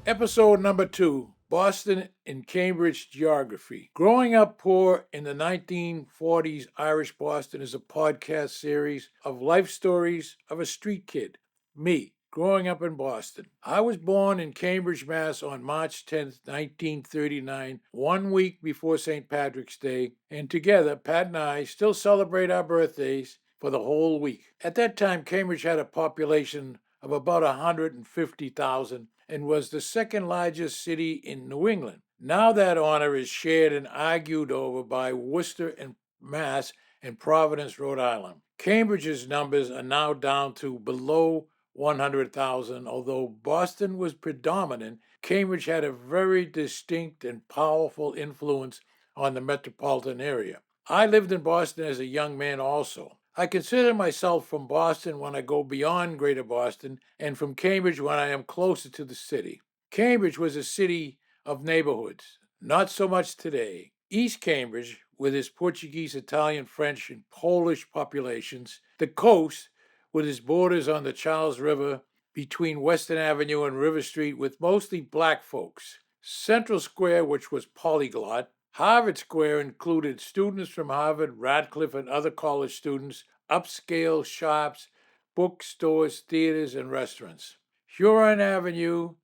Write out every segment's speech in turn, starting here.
Episode number 2, Boston and Cambridge Geography. Growing Up Poor in the 1940s Irish Boston is a podcast series of life stories of a street kid, me, growing up in Boston. I was born in Cambridge, Mass. On March 10th, 1939, 1 week before St. Patrick's Day, and together, Pat and I still celebrate our birthdays for the whole week. At that time, Cambridge had a population of about 150,000 and was the second largest city in New England. Now that honor is shared and argued over by Worcester and Mass and Providence, Rhode Island. Cambridge's numbers are now down to below 100,000. Although Boston was predominant, Cambridge had a very distinct and powerful influence on the metropolitan area. I lived in Boston as a young man also. I consider myself from Boston when I go beyond Greater Boston, and from Cambridge when I am closer to the city. Cambridge was a city of neighborhoods, not so much today. East Cambridge, with its Portuguese, Italian, French, and Polish populations, the coast, with its borders on the Charles River between Western Avenue and River Street, with mostly black folks. Central Square, which was polyglot. Harvard Square included students from Harvard, Radcliffe, and other college students, upscale shops, bookstores, theaters, and restaurants. Huron Avenue,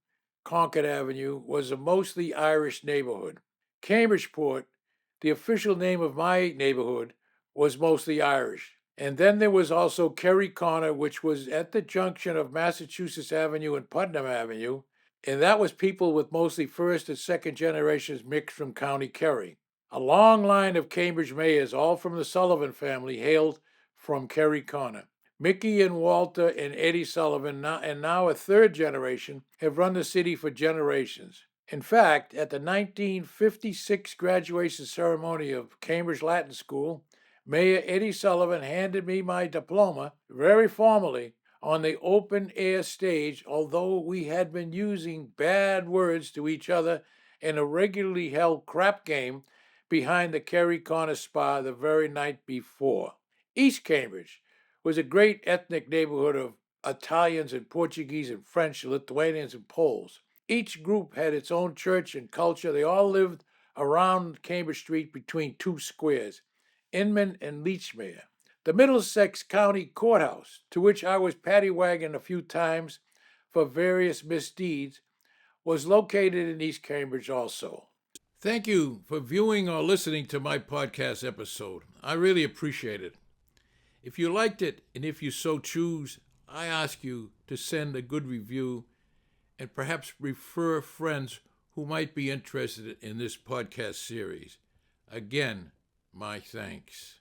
Concord Avenue, was a mostly Irish neighborhood. Cambridgeport, the official name of my neighborhood, was mostly Irish. And then there was also Kerry Corner, which was at the junction of Massachusetts Avenue and Putnam Avenue, and that was people with mostly first and second generations mixed from County Kerry. A long line of Cambridge mayors, all from the Sullivan family, hailed from Kerry Corner. Mickey and Walter and Eddie Sullivan, and now a third generation, have run the city for generations. In fact, at the 1956 graduation ceremony of Cambridge Latin School, Mayor Eddie Sullivan handed me my diploma very formally on the open air stage, although we had been using bad words to each other in a regularly held crap game behind the Kerry Corner Spa the very night before. East Cambridge was a great ethnic neighborhood of Italians and Portuguese and French, Lithuanians and Poles. Each group had its own church and culture. They all lived around Cambridge Street between two squares, Inman and Leechmere. The Middlesex County Courthouse, to which I was paddy-wagoned a few times for various misdeeds, was located in East Cambridge also. Thank you for viewing or listening to my podcast episode. I really appreciate it. If you liked it, and if you so choose, I ask you to send a good review and perhaps refer friends who might be interested in this podcast series. Again, my thanks.